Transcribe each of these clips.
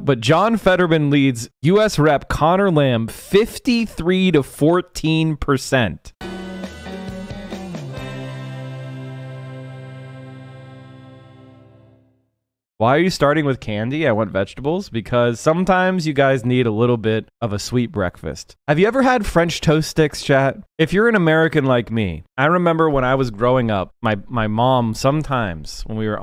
But John Fetterman leads U.S. Rep. Conor Lamb 53 to 14%. Why are you starting with candy? I want vegetables because sometimes you guys need a little bit of a sweet breakfast. Have you ever had French toast sticks, chat? If you're an American like me, I remember when I was growing up, my mom sometimes when we were,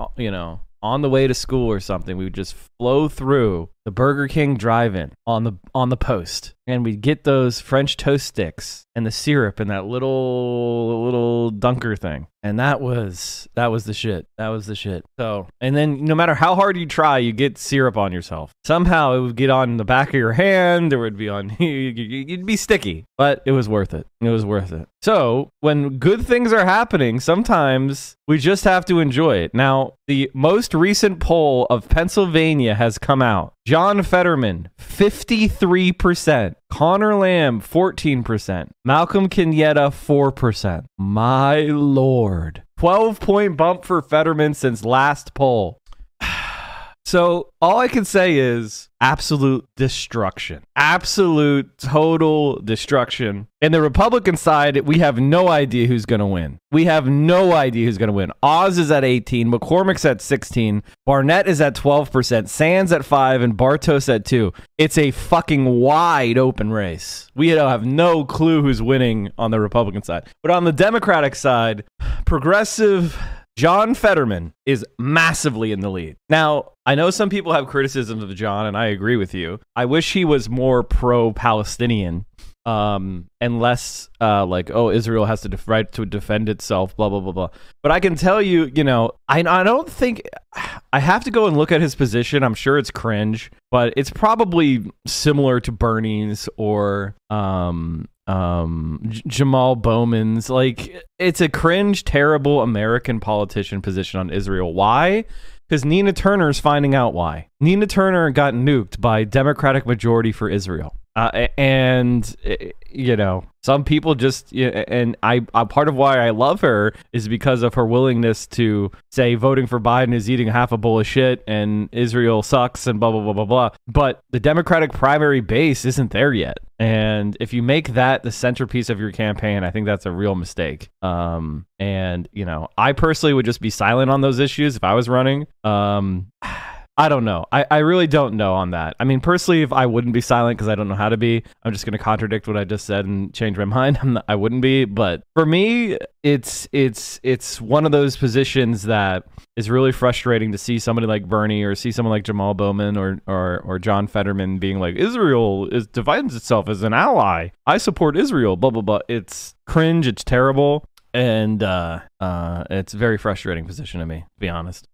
on the way to school or something, we would just flow through the Burger King drive-in on the post, and we'd get those French toast sticks and the syrup and that little dunker thing, and that was the shit. That was the shit. So, and then no matter how hard you try, you get syrup on yourself. Somehow it would get on the back of your hand. It would be on you'd be sticky, but it was worth it. It was worth it. So when good things are happening, sometimes we just have to enjoy it. Now, the most recent poll of Pennsylvania has come out. John Fetterman, 53%. Conor Lamb, 14%. Malcolm Kenyatta, 4%. My lord. 12-point bump for Fetterman since last poll. So all I can say is absolute destruction. Absolute total destruction. In the Republican side, we have no idea who's going to win. We have no idea who's going to win. Oz is at 18, McCormick's at 16, Barnett is at 12%, Sands at 5, and Bartos at 2. It's a fucking wide open race. We have no clue who's winning on the Republican side. But on the Democratic side, progressive John Fetterman is massively in the lead. Now, I know some people have criticisms of John, and I agree with you. I wish he was more pro-Palestinian and less like, oh, Israel has the right to defend itself, blah, blah, blah, blah. But I can tell you, I don't think... I have to go and look at his position. I'm sure it's cringe, but it's probably similar to Bernie's or... Jamal Bowman's. Like, it's a cringe, terrible American politician position on Israel. Why? Because Nina Turner's finding out why. Nina Turner got nuked by Democratic majority for Israel. And some people just, and I part of why I love her is because of her willingness to say voting for Biden is eating half a bowl of shit and Israel sucks and blah, blah, blah, blah, blah. But the Democratic primary base isn't there yet. And if you make that the centerpiece of your campaign, I think that's a real mistake. And, I personally would just be silent on those issues if I was running. I don't know. I really don't know on that. I mean, personally, if I wouldn't be silent because I don't know how to be, I'm just going to contradict what I just said and change my mind. I wouldn't be. But for me, it's one of those positions that is really frustrating to see somebody like Bernie or see someone like Jamal Bowman or John Fetterman being like, Israel divides itself as an ally. I support Israel, blah, blah, blah. It's cringe. It's terrible. And it's a very frustrating position to me, to be honest.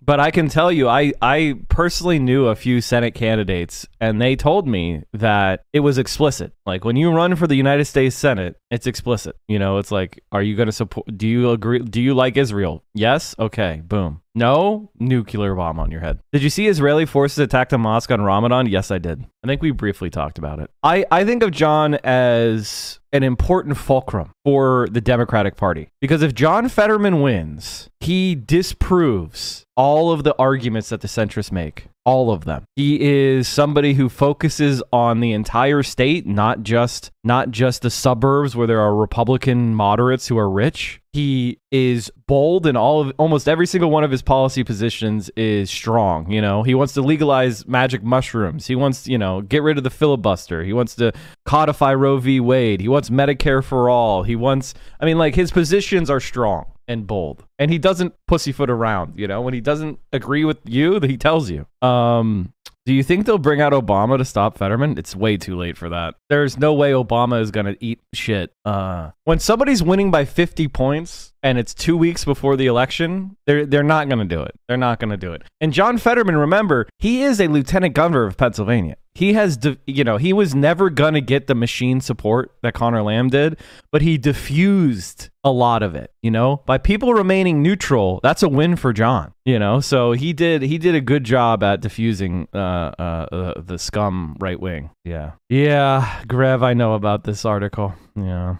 But I can tell you, I personally knew a few Senate candidates, and they told me that it was explicit. Like, when you run for the United States Senate, it's explicit. It's like, are you going to support? Do you agree? Do you like Israel? Yes. Okay. Boom. No, nuclear bomb on your head. Did you see Israeli forces attacked a mosque on Ramadan? Yes, I did. I think we briefly talked about it. I think of John as an important fulcrum for the Democratic Party. Because if John Fetterman wins, he disproves all of the arguments that the centrists make. All of them. He is somebody who focuses on the entire state, not just the suburbs where there are Republican moderates who are rich. He is bold in almost every single one of his policy positions is strong. He wants to legalize magic mushrooms. He wants, get rid of the filibuster. He wants to codify Roe v. Wade. He wants Medicare for all. His positions are strong and bold, and he doesn't pussyfoot around. When he doesn't agree with you, he tells you. Do you think they'll bring out Obama to stop Fetterman? It's way too late for that. There's no way Obama is going to eat shit. When somebody's winning by 50 points and it's 2 weeks before the election, they're not going to do it. They're not going to do it. And John Fetterman, remember, he is a lieutenant governor of Pennsylvania. He has, he was never going to get the machine support that Conor Lamb did, but he diffused a lot of it, you know? By people remaining neutral, that's a win for John, you know? So he did a good job at diffusing the scum right wing. Yeah. Yeah, Grev, I know about this article. Yeah.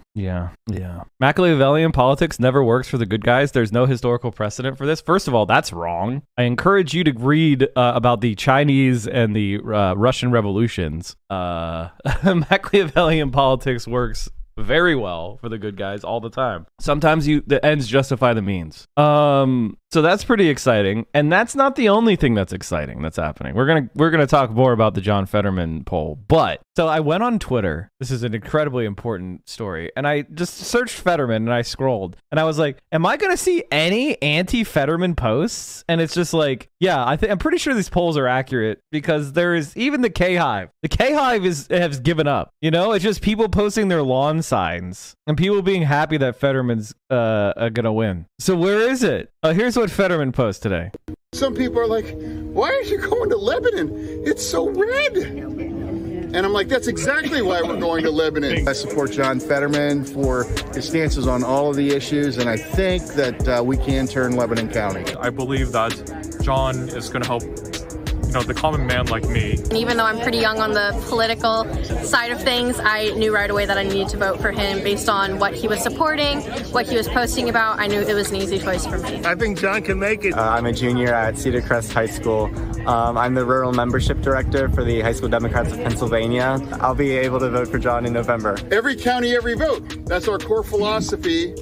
Machiavellian politics never works for the good guys. There's no historical precedent for this. First of all, that's wrong. I encourage you to read about the Chinese and the Russian revolutions. Machiavellian politics works very well for the good guys all the time. Sometimes the ends justify the means. So that's pretty exciting, and that's not the only thing that's exciting that's happening. We're gonna talk more about the John Fetterman poll, but so I went on Twitter. This is an incredibly important story, and I just searched Fetterman and I scrolled, and I was like, "Am I gonna see any anti-Fetterman posts?" And it's just like, yeah, I'm pretty sure these polls are accurate because there is even the Khive. The Khive has given up. You know, it's just people posting their lawn signs and people being happy that Fetterman's gonna win. So where is it? Here's what Fetterman posted today. Some people are like, why aren't you going to Lebanon? It's so red. And I'm like, that's exactly why we're going to Lebanon. I support John Fetterman for his stances on all of the issues, and I think that we can turn Lebanon County. I believe that John is going to help, you know, the common man like me. And even though I'm pretty young on the political side of things, I knew right away that I needed to vote for him based on what he was supporting, what he was posting about. I knew it was an easy choice for me. I think John can make it. I'm a junior at Cedar Crest High School. I'm the rural membership director for the High School Democrats of Pennsylvania. I'll be able to vote for John in November. Every county, every vote. That's our core philosophy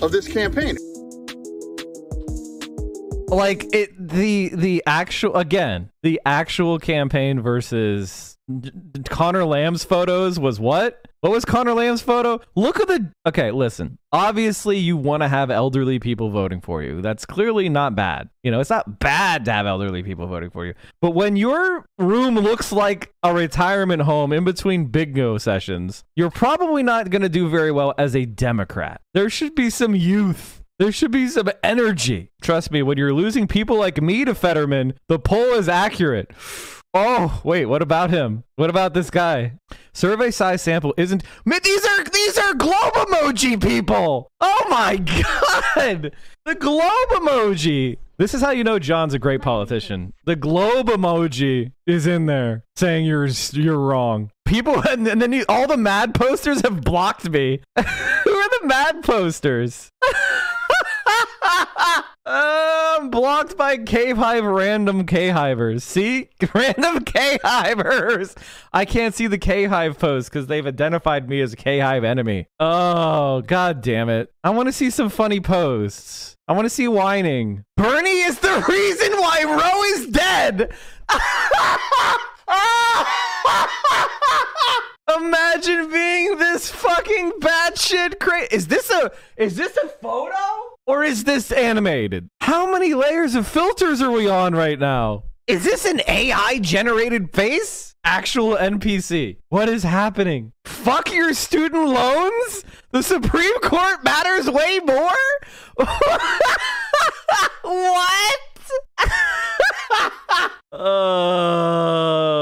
of this campaign. Like the actual campaign versus Conor Lamb's photos was what? What was Conor Lamb's photo? Look at okay, listen. Obviously, you want to have elderly people voting for you. That's clearly not bad. You know, it's not bad to have elderly people voting for you. But when your room looks like a retirement home in between bingo sessions, you're probably not going to do very well as a Democrat. There should be some youth. There should be some energy. Trust me, when you're losing people like me to Fetterman, the poll is accurate. Oh, wait, what about him? What about this guy? Survey size sample isn't... These are globe emoji people! Oh my god! The globe emoji! This is how you know John's a great politician. The globe emoji is in there saying you're wrong. People, and then all the mad posters have blocked me. Who are the mad posters? I'm blocked by Khive random Khivers. See? Random Khivers. I can't see the Khive post because they've identified me as a Khive enemy. Oh, god damn it. I want to see some funny posts. I want to see whining. Bernie is the reason why Roe is dead. Imagine being this fucking batshit crazy. Is this a photo? Or is this animated? How many layers of filters are we on right now? Is this an AI generated face? Actual NPC. What is happening? Fuck your student loans? The Supreme Court matters way more? What?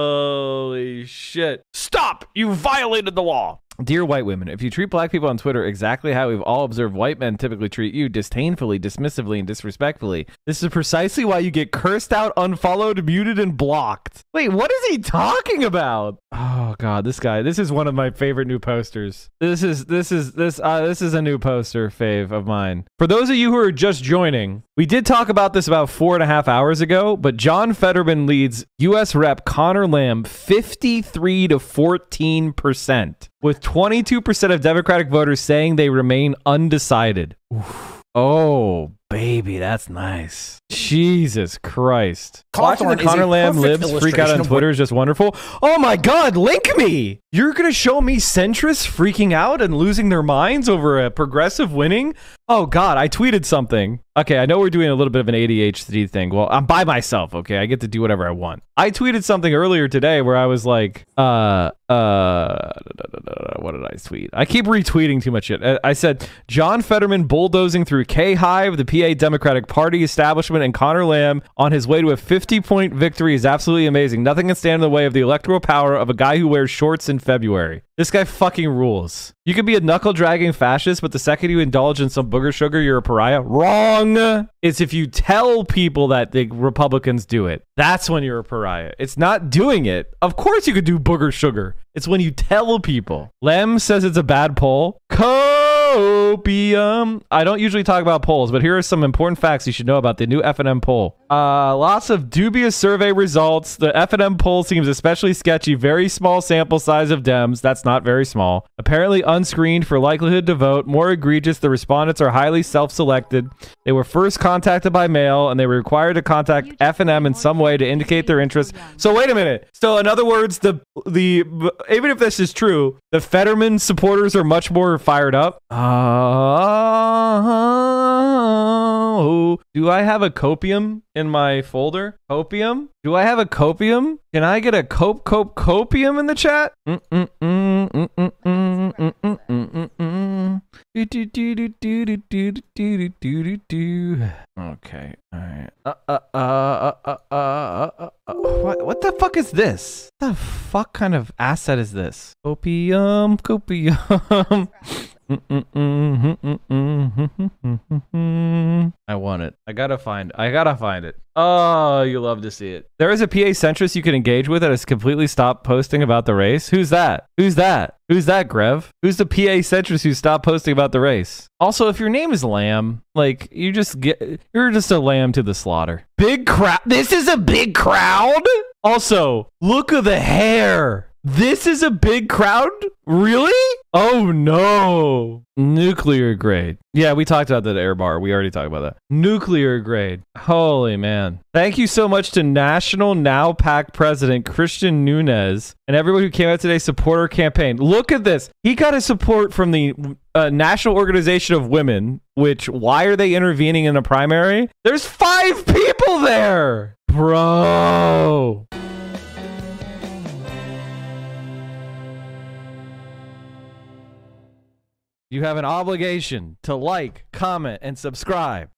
Holy shit. Stop! You violated the law. Dear white women, if you treat black people on Twitter exactly how we've all observed white men typically treat you, disdainfully, dismissively, and disrespectfully, this is precisely why you get cursed out, unfollowed, muted, and blocked. Wait, what is he talking about? Oh god, this guy. This is one of my favorite new posters. This is a new poster fave of mine. For those of you who are just joining, we did talk about this about 4.5 hours ago, but John Fetterman leads U.S. Rep. Conor Lamb 53 to 14%. With 22% of Democratic voters saying they remain undecided. Oof. Oh, baby, that's nice. Jesus Christ. Watching the Conor Lamb libs freak out on Twitter is just wonderful. Oh my god, link me! You're gonna show me centrists freaking out and losing their minds over a progressive winning? Oh god, I tweeted something. Okay, I know we're doing a little bit of an ADHD thing. Well, I'm by myself, okay? I get to do whatever I want. I tweeted something earlier today where I was like, what did I tweet? I keep retweeting too much shit. I said, John Fetterman bulldozing through Khive, the PA Democratic Party establishment, and Conor Lamb on his way to a 50-point victory is absolutely amazing. Nothing can stand in the way of the electoral power of a guy who wears shorts in February. This guy fucking rules. You could be a knuckle-dragging fascist, but the second you indulge in some booger sugar, you're a pariah. Wrong! It's if you tell people that the Republicans do it. That's when you're a pariah. It's not doing it. Of course you could do booger sugar. It's when you tell people. Lem says it's a bad poll. Copium. I don't usually talk about polls, but here are some important facts you should know about the new F&M poll. Lots of dubious survey results. The F&M poll seems especially sketchy. Very small sample size of Dems. That's not very small. Apparently unscreened for likelihood to vote. More egregious, the respondents are highly self-selected. They were first contacted by mail, and they were required to contact F&M in some way to indicate their interest. So wait a minute. So in other words, the even if this is true, the Fetterman supporters are much more fired up. Do I have a copium in my folder? Copium? Do I have a copium? Can I get a copium in the chat? Okay. All right. What the fuck is this? What the fuck kind of asset is this? Copium. I want it. I gotta find it. Oh, you love to see it. There is a PA centrist you can engage with that has completely stopped posting about the race. Who's that? Who's that, Grev? Who's the PA centrist who stopped posting about the race? Also, if your name is Lamb, like you're just a lamb to the slaughter. Big crowd. This is a big crowd. Also, look at the hair. This is a big crowd? Really? Oh no. Nuclear grade. Yeah, we talked about that air bar. We already talked about that. Nuclear grade. Holy man. Thank you so much to National Now PAC President Christian Nunez and everyone who came out today to support our campaign. Look at this. He got his support from the National Organization of Women, which, why are they intervening in a primary? There's 5 people there. Bro. You have an obligation to like, comment, and subscribe.